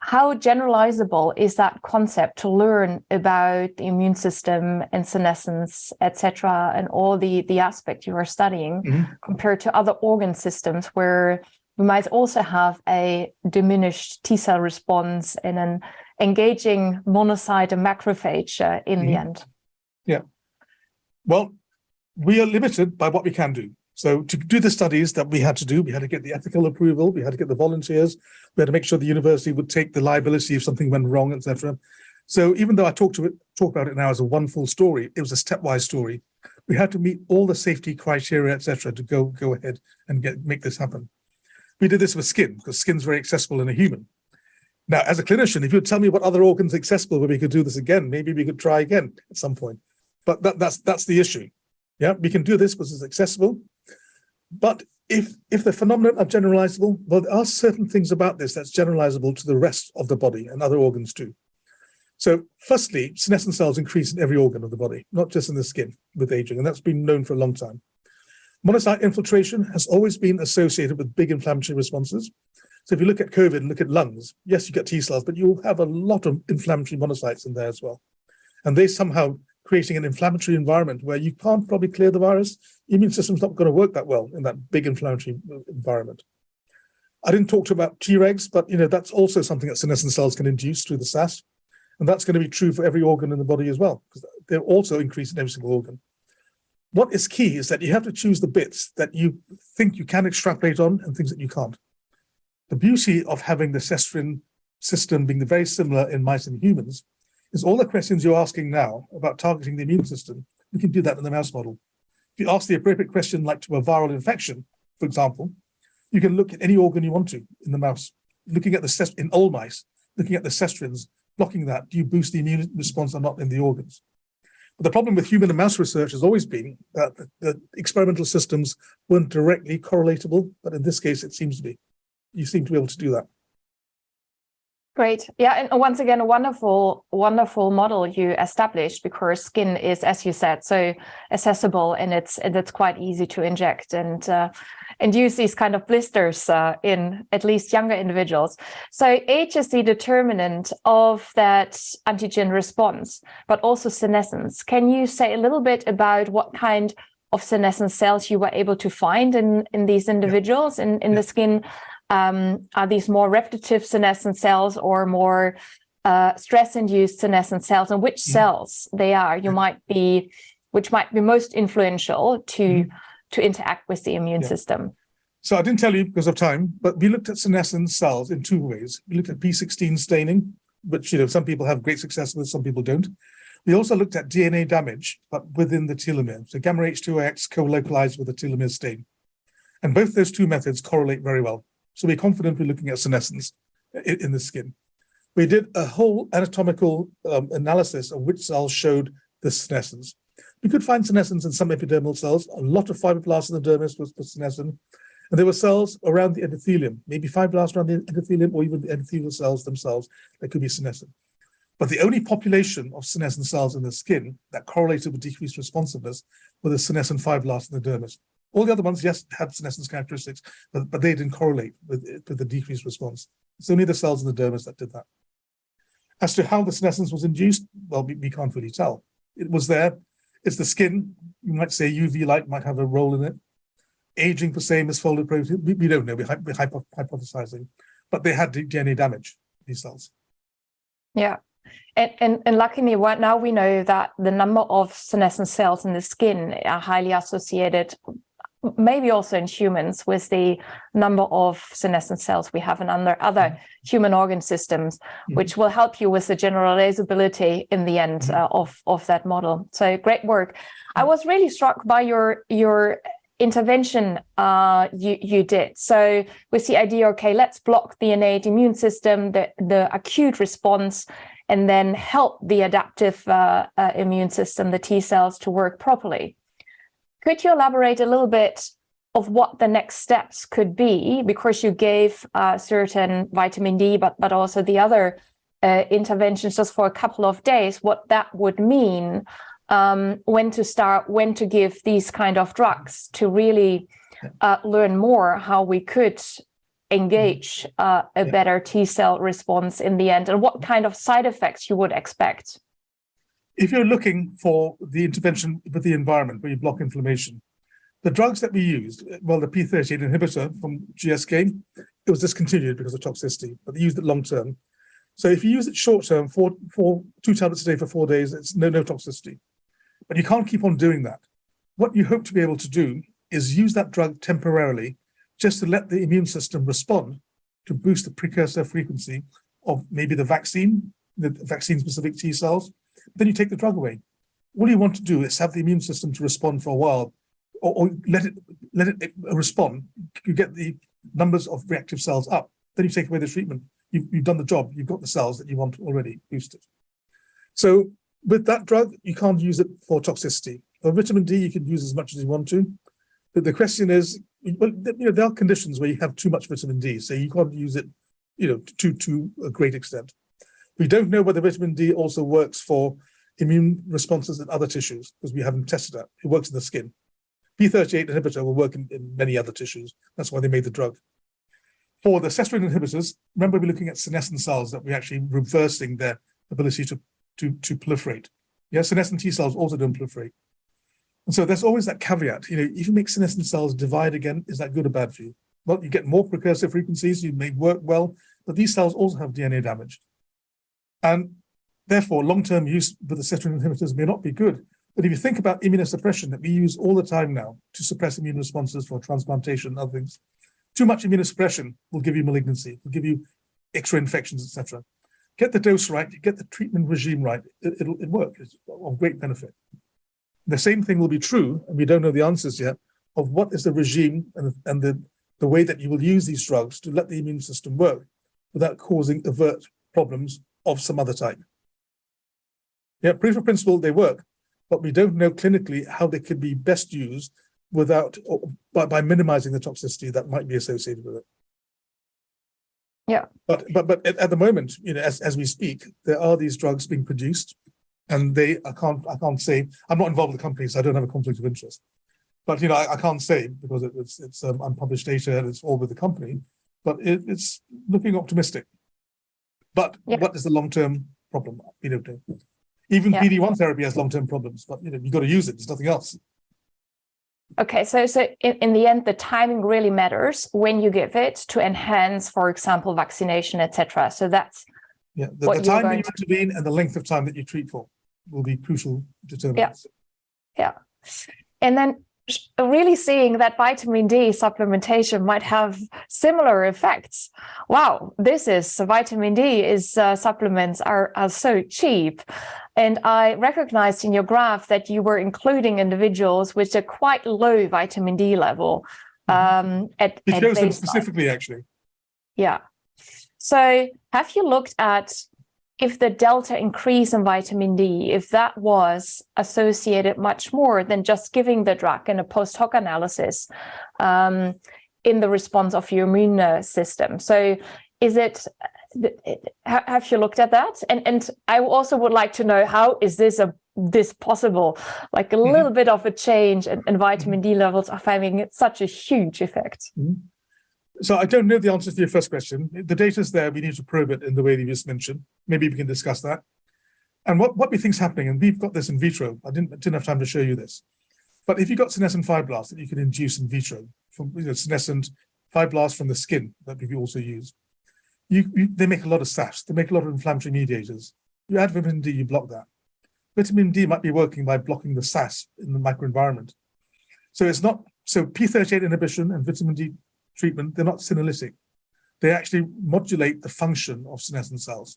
how generalizable is that concept to learn about the immune system and senescence, etc., and all the aspect you are studying compared to other organ systems where we might also have a diminished T cell response and an engaging monocyte and macrophage in the end? Yeah. Well, we are limited by what we can do. So to do the studies that we had to do, we had to get the ethical approval, we had to get the volunteers, we had to make sure the university would take the liability if something went wrong, etc. So even though I talk about it now as a one full story, it was a stepwise story. We had to meet all the safety criteria, etc., to go ahead and make this happen. We did this with skin, because skin's very accessible in a human. Now, as a clinician, if you'd tell me what other organs are accessible where we could do this again, maybe we could try again at some point. But that's the issue. Yeah, we can do this because it's accessible. But if the phenomena are generalizable, well, there are certain things about this that's generalizable to the rest of the body and other organs too. So firstly, senescent cells increase in every organ of the body, not just in the skin with aging, and that's been known for a long time. Monocyte infiltration has always been associated with big inflammatory responses. So if you look at COVID and look at lungs, yes, you get T cells, but you'll have a lot of inflammatory monocytes in there as well. And they somehow creating an inflammatory environment where you can't probably clear the virus. The immune system's not going to work that well in that big inflammatory environment. I didn't talk to you about Tregs, but that's also something that senescent cells can induce through the SAS. And that's going to be true for every organ in the body as well, because they're also increasing every single organ. What is key is that you have to choose the bits that you think you can extrapolate on and things that you can't. The beauty of having the cestrin system being very similar in mice and humans is all the questions you're asking now about targeting the immune system, we can do that in the mouse model. If you ask the appropriate question, like to a viral infection, for example, you can look at any organ you want to in the mouse, looking at in old mice, looking at the cestrins, blocking that. Do you boost the immune response or not in the organs? But the problem with human and mouse research has always been that the experimental systems weren't directly correlatable, but in this case, it seems to be. you seem to be able to do that. Great. Yeah, and once again, a wonderful model you established, because skin is, as you said, so accessible, and it's quite easy to inject and use these kind of blisters in at least younger individuals. So age is the determinant of that antigen response, but also senescence. Can you say a little bit about what kind of senescent cells you were able to find in these individuals in the skin? Are these more repetitive senescent cells or more stress-induced senescent cells, and which cells they are which might be most influential to interact with the immune system? So I didn't tell you because of time, but we looked at senescent cells in two ways. We looked at P16 staining, which some people have great success with, some people don't. We also looked at DNA damage, but within the telomere. So gamma H2AX co-localized with the telomere stain. And both those two methods correlate very well. So we're confident we're looking at senescence in the skin. We did a whole anatomical analysis of which cells showed the senescence. We could find senescence in some epidermal cells. A lot of fibroblasts in the dermis was senescent. And there were cells around the endothelium, maybe fibroblasts around the endothelium, or even the endothelial cells themselves that could be senescent. But the only population of senescent cells in the skin that correlated with decreased responsiveness were the senescent fibroblasts in the dermis. All the other ones, yes, had senescence characteristics, but they didn't correlate with the decreased response. It's only the cells in the dermis that did that. As to how the senescence was induced, well, we can't really tell. It was there. It's the skin. You might say UV light might have a role in it. Aging, per se, misfolded protein. We don't know. We're hypothesizing. But they had DNA damage, these cells. Yeah. And luckily, right now we know that the number of senescent cells in the skin are highly associated, maybe also in humans, with the number of senescent cells we have in other human organ systems, which will help you with the generalizability in the end of that model. So great work. I was really struck by your intervention you did. So with the idea, okay, let's block the innate immune system, the acute response, and then help the adaptive immune system, the T cells, to work properly. Could you elaborate a little bit of what the next steps could be? Because you gave certain vitamin D, but also the other interventions just for a couple of days, what that would mean, when to start, when to give these kind of drugs, to really learn more how we could engage a better T cell response in the end, and what kind of side effects you would expect. If you're looking for the intervention with the environment where you block inflammation, the drugs that we used, well, the P38 inhibitor from GSK, it was discontinued because of toxicity, but they used it long term. So if you use it short term, for 2 tablets a day for 4 days, it's no toxicity. But you can't keep on doing that. What you hope to be able to do is use that drug temporarily, just to let the immune system respond to boost the precursor frequency of maybe the vaccine-specific T cells. Then you take the drug away. All you want to do is have the immune system to respond for a while, or let it respond. You get the numbers of reactive cells up. Then you take away the treatment. You've done the job. You've got the cells that you want already boosted. So with that drug, you can't use it for toxicity. For vitamin D, you can use as much as you want to. But the question is, well, there are conditions where you have too much vitamin D, so you can't use it, to a great extent. We don't know whether vitamin D also works for immune responses in other tissues, because we haven't tested that. It works in the skin. P38 inhibitor will work in many other tissues. That's why they made the drug. For the cestrin inhibitors, remember we're looking at senescent cells that we're actually reversing their ability to proliferate. Yeah, senescent T cells also don't proliferate. And so there's always that caveat, if you make senescent cells divide again, is that good or bad for you? Well, you get more precursor frequencies, you may work well, but these cells also have DNA damage. And therefore, long-term use with the cestrin inhibitors may not be good. But if you think about immunosuppression that we use all the time now to suppress immune responses for transplantation and other things, too much immunosuppression will give you malignancy, will give you extra infections, etc. Get the dose right, get the treatment regime right, it'll work. It's of great benefit. The same thing will be true, and we don't know the answers yet, of what is the regime and the way that you will use these drugs to let the immune system work without causing overt problems of some other type. Yeah, proof of principle, they work, but we don't know clinically how they could be best used by minimizing the toxicity that might be associated with it. Yeah. But at the moment, as we speak, there are these drugs being produced, and I can't say, I'm not involved with the company, so I don't have a conflict of interest. But I can't say because it's unpublished data and it's all with the company. But it's looking optimistic. But what is the long-term problem? We don't know. Even PD-1 therapy has long-term problems, but you've got to use it. There's nothing else. Okay, so in the end, the timing really matters when you give it to enhance, for example, vaccination, etc. So that's the time that you intervene and the length of time that you treat for will be crucial determinants. Yeah. And then really seeing that vitamin D supplementation might have similar effects. Wow, vitamin D supplements are so cheap. And I recognized in your graph that you were including individuals with a quite low vitamin D level at shows them baseline. Specifically, actually. Yeah. So have you looked at if the delta increase in vitamin D, if that was associated much more than just giving the drug in a post hoc analysis in the response of your immune system? So have you looked at that? And I also would like to know, how is this possible? Like a little bit of a change in vitamin D levels are having such a huge effect. So I don't know the answer to your first question. The data's there. We need to probe it in the way you just mentioned. Maybe we can discuss that. And what we think is happening, and we've got this in vitro. I didn't have time to show you this. But if you've got senescent fibroblasts that you can induce in vitro, from senescent fibroblasts from the skin that we also use, they make a lot of SAFs. They make a lot of inflammatory mediators. You add vitamin D, you block that. Vitamin D might be working by blocking the SAS in the microenvironment. So it's not, so P38 inhibition and vitamin D treatment, they're not senolytic. They actually modulate the function of senescent cells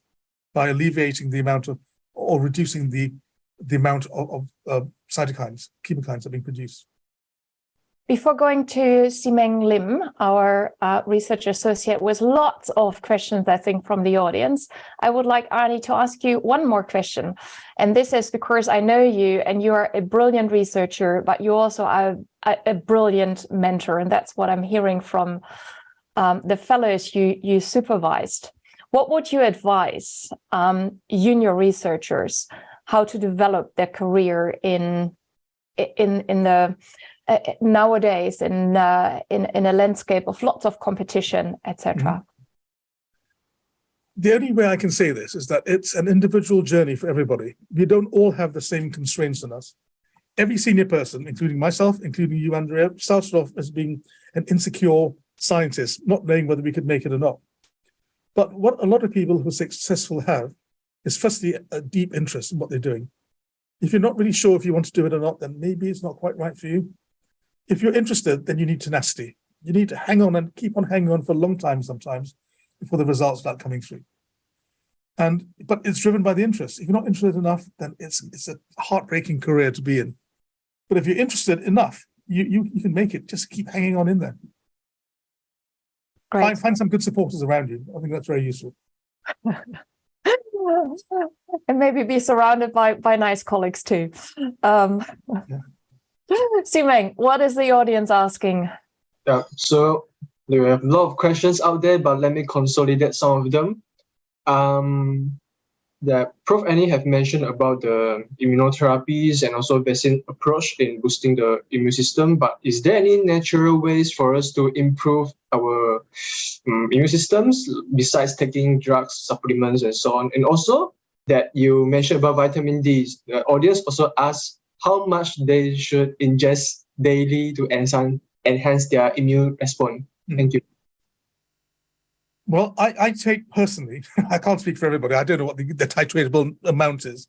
by alleviating the amount of, or reducing the amount of cytokines, chemokines that are being produced. Before going to Simeng Lim, our research associate, with lots of questions, I think, from the audience, I would like, Arne, to ask you one more question. And this is because I know you, and you are a brilliant researcher, but you also are a brilliant mentor. And that's what I'm hearing from the fellows you supervised. What would you advise junior researchers how to develop their career in the nowadays in a landscape of lots of competition, etc.? The only way I can say this is that it's an individual journey for everybody. We don't all have the same constraints on us. Every senior person, including myself, including you, Andrea, started off as being an insecure scientist, not knowing whether we could make it or not. But what a lot of people who are successful have is firstly a deep interest in what they're doing. If you're not really sure if you want to do it or not, then maybe it's not quite right for you. If you're interested, then you need tenacity. You need to hang on and keep on hanging on for a long time sometimes before the results start coming through. But it's driven by the interest. If you're not interested enough, then it's a heartbreaking career to be in. But if you're interested enough, you can make it. Just keep hanging on in there. Great. Find some good supporters around you. I think that's very useful. And maybe be surrounded by nice colleagues too. Simeng, what is the audience asking? Yeah, so we have a lot of questions out there, but let me consolidate some of them. Prof Arne have mentioned about the immunotherapies and also vaccine approach in boosting the immune system, but is there any natural ways for us to improve our immune systems besides taking drugs, supplements, and so on? And also that you mentioned about vitamin D, the audience also asks how much they should ingest daily to enhance their immune response. Thank you. Well, I take personally, I can't speak for everybody. I don't know what the titratable amount is,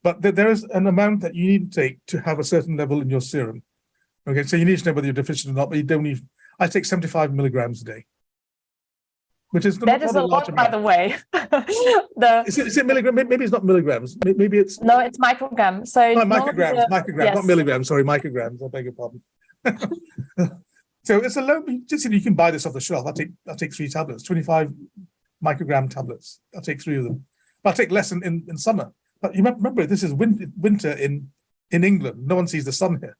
but there is an amount that you need to take to have a certain level in your serum. Okay, so you need to know whether you're deficient or not, but you don't need, I take 75 milligrams a day, which is that is a lot, by the way. Is it milligram? Maybe it's not milligrams. Maybe it's... No, it's microgram. So micrograms, yes. Not milligrams. Sorry, micrograms. I beg your pardon. So it's a low, just you can buy this off the shelf. I'll take 3 tablets, 25 microgram tablets. I'll take 3 of them. I'll take less in summer. But you remember, this is winter in England. No one sees the sun here.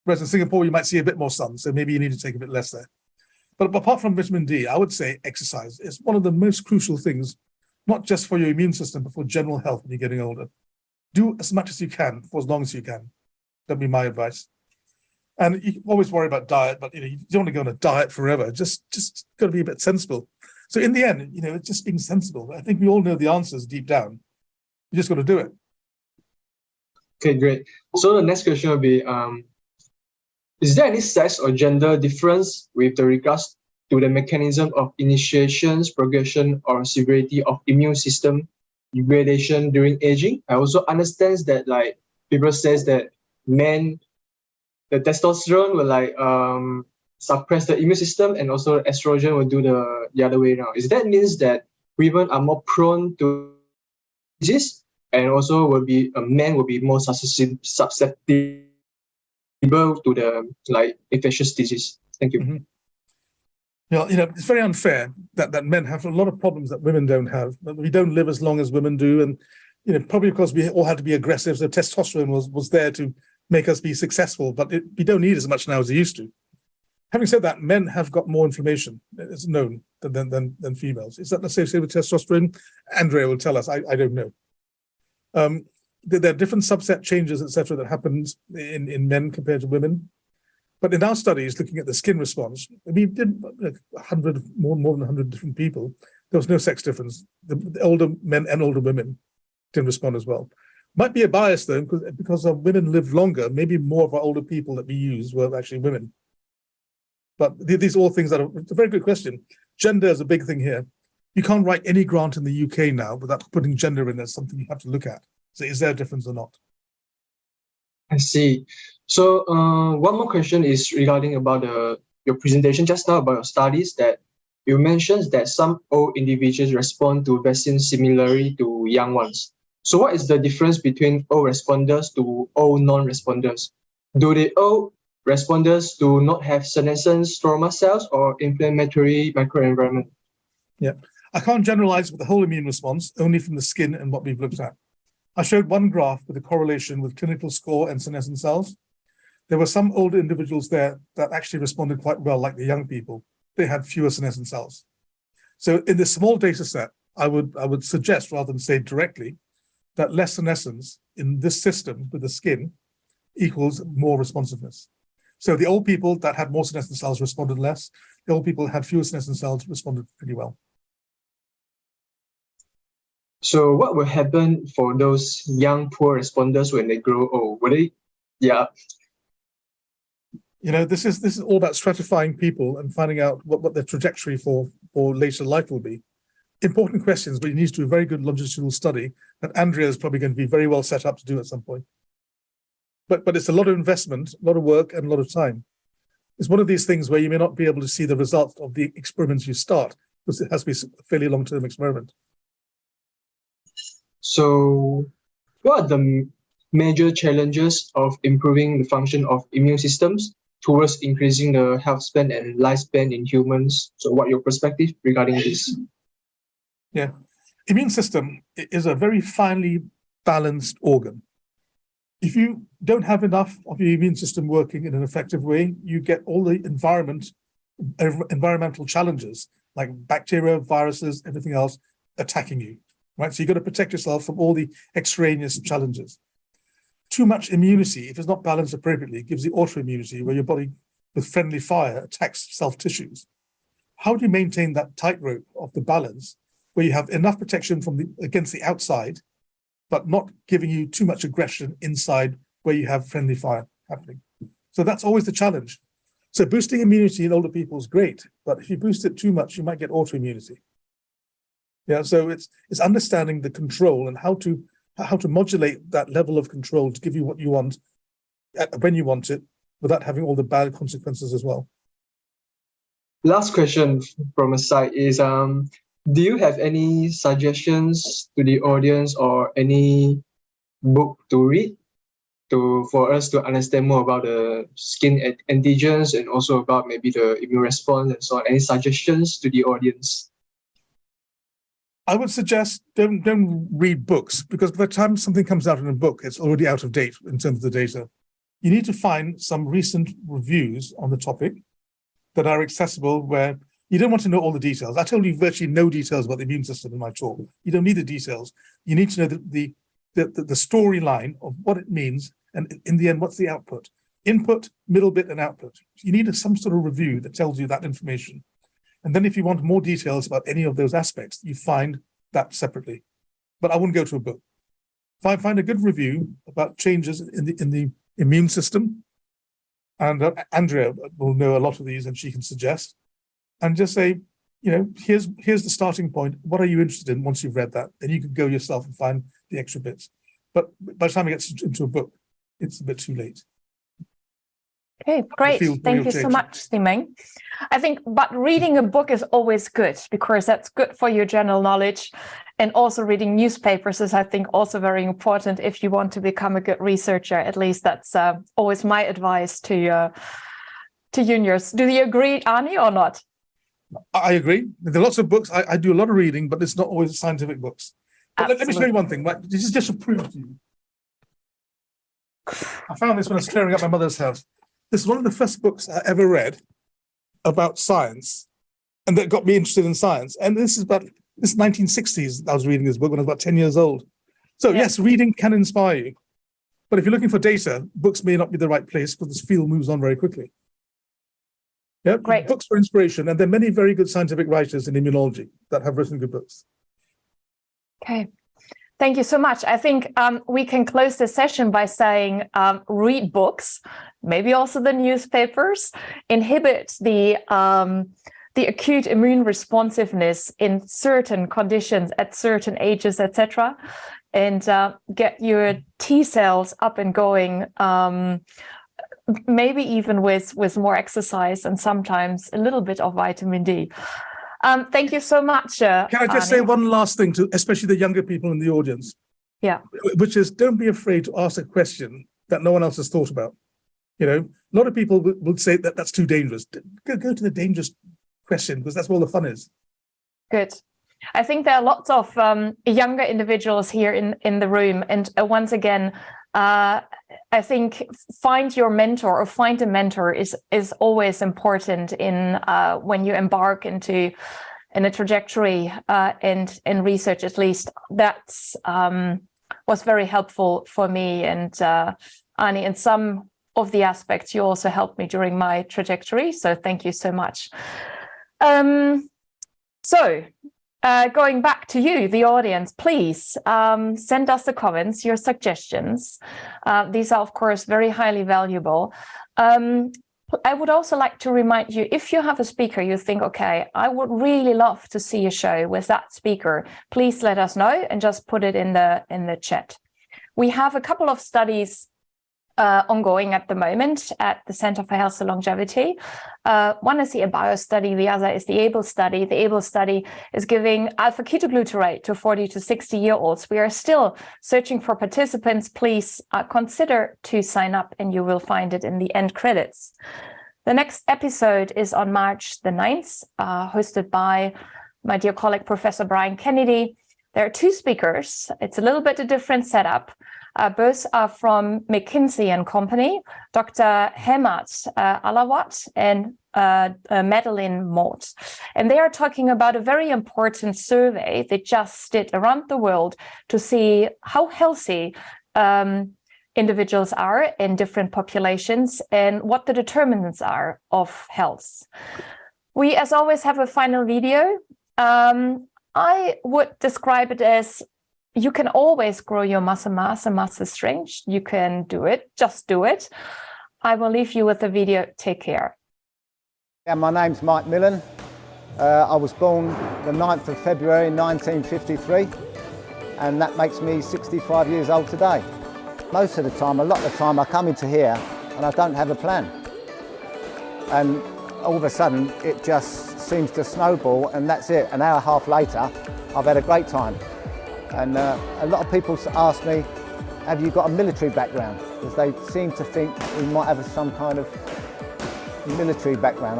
Whereas in Singapore, you might see a bit more sun. So maybe you need to take a bit less there. But apart from vitamin D, I would say exercise is one of the most crucial things, not just for your immune system, but for general health when you're getting older. Do as much as you can for as long as you can. That'd be my advice. And you always worry about diet, but you don't want to go on a diet forever. Just got to be a bit sensible. So in the end, it's just being sensible. I think we all know the answers deep down. You just got to do it. Okay, great. So the next question will be, is there any sex or gender difference with regards to the mechanism of initiations, progression, or severity of immune system degradation during aging? I also understand that people says that men, the testosterone will suppress the immune system, and also estrogen will do the other way around. Is that means that women are more prone to disease, and also men will be more susceptible to the infectious disease? Thank you. Mm-hmm. It's very unfair that men have a lot of problems that women don't have. We don't live as long as women do, and probably because we all had to be aggressive, so testosterone was there to make us be successful, but we don't need as much now as we used to. Having said that, men have got more inflammation, it's known, than females. Is that associated with testosterone? Andrea will tell us. I don't know. There are different subset changes, etc., that happens in men compared to women. But in our studies, looking at the skin response, we did 100 more than 100 different people. There was no sex difference. The older men and older women didn't respond as well. Might be a bias though, because women live longer. Maybe more of our older people that we use were actually women. But these are all things that it's a very good question. Gender is a big thing here. You can't write any grant in the UK now without putting gender in as something you have to look at. So is there a difference or not? I see. So one more question is regarding about your presentation just now about your studies, that you mentioned that some old individuals respond to vaccines similarly to young ones. So what is the difference between old responders to old non-responders? Do the old responders do not have senescent stromal cells or inflammatory microenvironment? Yeah, I can't generalize with the whole immune response, only from the skin and what we've looked at. I showed one graph with a correlation with clinical score and senescent cells. There were some older individuals there that actually responded quite well, like the young people. They had fewer senescent cells. So in this small data set, I would suggest, rather than say directly, that less senescence in this system with the skin equals more responsiveness. So the old people that had more senescent cells responded less. The old people that had fewer senescent cells responded pretty well. So what will happen for those young poor responders when they grow old? Will they, yeah. This is all about stratifying people and finding out what their trajectory for later life will be. Important questions, but you need to do a very good longitudinal study that Andrea is probably going to be very well set up to do at some point. But it's a lot of investment, a lot of work, and a lot of time. It's one of these things where you may not be able to see the results of the experiments you start, because it has to be a fairly long-term experiment. So what are the major challenges of improving the function of immune systems towards increasing the health span and lifespan in humans? So what your perspective regarding this? Yeah, immune system is a very finely balanced organ. If you don't have enough of your immune system working in an effective way, you get all the environmental challenges like bacteria, viruses, everything else attacking you, right? So you've got to protect yourself from all the extraneous challenges. Too much immunity, if it's not balanced appropriately, gives you autoimmunity, where your body with friendly fire attacks self-tissues. How do you maintain that tightrope of the balance where you have enough protection against the outside, but not giving you too much aggression inside where you have friendly fire happening? So that's always the challenge. So boosting immunity in older people is great, but if you boost it too much, you might get autoimmunity. Yeah, so it's understanding the control and how to modulate that level of control to give you what you want when you want it, without having all the bad consequences as well. Last question from a side is, do you have any suggestions to the audience or any book to read for us to understand more about the skin antigens and also about maybe the immune response and so on? Any suggestions to the audience? I would suggest don't read books, because by the time something comes out in a book, it's already out of date in terms of the data. You need to find some recent reviews on the topic that are accessible, where you don't want to know all the details. I told you virtually no details about the immune system in my talk. You don't need the details. You need to know the storyline of what it means, and in the end, what's the output? Input, middle bit, and output. You need some sort of review that tells you that information. And then if you want more details about any of those aspects, you find that separately. But I wouldn't go to a book. Find a good review about changes in the immune system. And Andrea will know a lot of these, and she can suggest. And just say, here's the starting point. What are you interested in once you've read that? Then you can go yourself and find the extra bits. But by the time it gets into a book, it's a bit too late. Okay, great. Thank you so much, Simeng. I think, but reading a book is always good, because that's good for your general knowledge. And also reading newspapers is, I think, also very important if you want to become a good researcher. At least that's always my advice to juniors. Do you agree, Arne, or not? I agree. There are lots of books. I do a lot of reading, but it's not always scientific books. But let me show you one thing. Right? This is just to prove to you. I found this when I was clearing up my mother's house. This is one of the first books I ever read about science, and that got me interested in science. And this is 1960s. I was reading this book when I was about 10 years old. So yes, reading can inspire you. But if you're looking for data, books may not be the right place, because this field moves on very quickly. Yeah, great. Books for inspiration. And there are many very good scientific writers in immunology that have written good books. Okay. Thank you so much. I think we can close the session by saying read books, maybe also the newspapers, inhibit the acute immune responsiveness in certain conditions at certain ages, etc., and get your T cells up and going, maybe even with more exercise and sometimes a little bit of vitamin D. Thank you so much. Can I just say one last thing to especially the younger people in the audience? Yeah. Which is, don't be afraid to ask a question that no one else has thought about. A lot of people would say that that's too dangerous. Go to the dangerous question, because that's where all the fun is. Good. I think there are lots of younger individuals here in the room. And once again, I think find your mentor, or find a mentor is always important in when you embark in a trajectory and in research. At least that's was very helpful for me, and Arne, in some of the aspects you also helped me during my trajectory, so thank you so much. Going back to you, the audience, please send us the comments, your suggestions. These are, of course, very highly valuable. I would also like to remind you, if you have a speaker you think, okay, I would really love to see a show with that speaker, please let us know and just put it in the chat. We have a couple of studies ongoing at the moment at the Center for Health and Longevity. One is the ABIO study, the other is the ABLE study. The ABLE study is giving alpha-ketoglutarate to 40 to 60-year-olds. We are still searching for participants. Please consider to sign up, and you will find it in the end credits. The next episode is on March the 9th, hosted by my dear colleague, Professor Brian Kennedy. There are two speakers. It's a little bit a different setup. Both are from McKinsey and Company, Dr. Hemant Alawat and Madeline Mott. And they are talking about a very important survey they just did around the world to see how healthy individuals are in different populations and what the determinants are of health. We, as always, have a final video. I would describe it as you can always grow your muscle mass and muscle strength. You can do it. Just do it. I will leave you with the video. Take care. Yeah, my name's Mike Millen. I was born the 9th of February 1953, and that makes me 65 years old today. Most of the time, a lot of the time, I come into here and I don't have a plan. And all of a sudden, it just seems to snowball, and that's it. An hour and a half later, I've had a great time. And a lot of people ask me, have you got a military background? Because they seem to think we might have some kind of military background.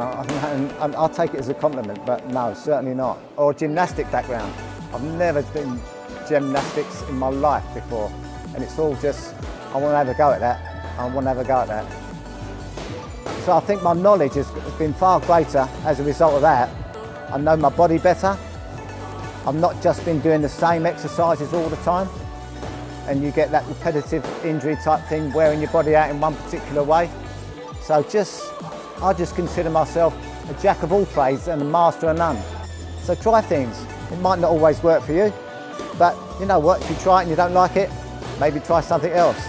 And I'll take it as a compliment, but no, certainly not. Or gymnastic background. I've never done gymnastics in my life before. And it's all just, I want to have a go at that. I want to have a go at that. So I think my knowledge has been far greater as a result of that. I know my body better. I've not just been doing the same exercises all the time, and you get that repetitive injury type thing, wearing your body out in one particular way. So I just consider myself a jack of all trades and a master of none. So try things. It might not always work for you, but you know what, if you try it and you don't like it, maybe try something else.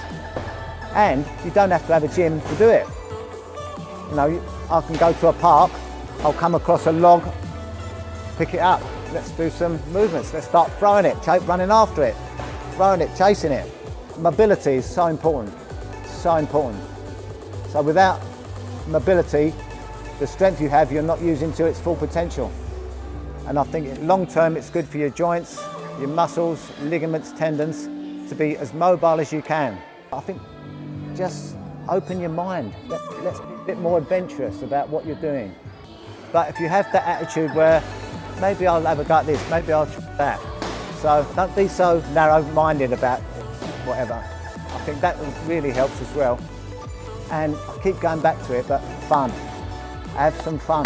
And you don't have to have a gym to do it. You know, I can go to a park, I'll come across a log, pick it up, let's do some movements, let's start throwing it, running after it, throwing it, chasing it. Mobility is so important, so important. So without mobility, the strength you have, you're not using to its full potential. And I think long term, it's good for your joints, your muscles, ligaments, tendons, to be as mobile as you can. I think just open your mind. Let's be a bit more adventurous about what you're doing. But if you have that attitude where maybe I'll have a go at this, maybe I'll try that. So don't be so narrow-minded about whatever. I think that really helps as well. And I keep going back to it, but fun. Have some fun.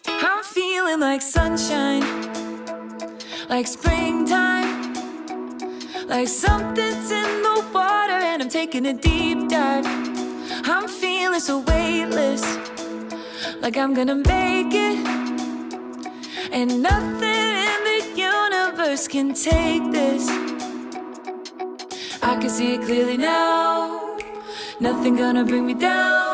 I'm feeling like sunshine, like springtime, like something's in the water and I'm taking a deep dive. I'm feeling so weightless, like I'm gonna make it, and nothing in the universe can take this. I can see it clearly now, nothing gonna bring me down.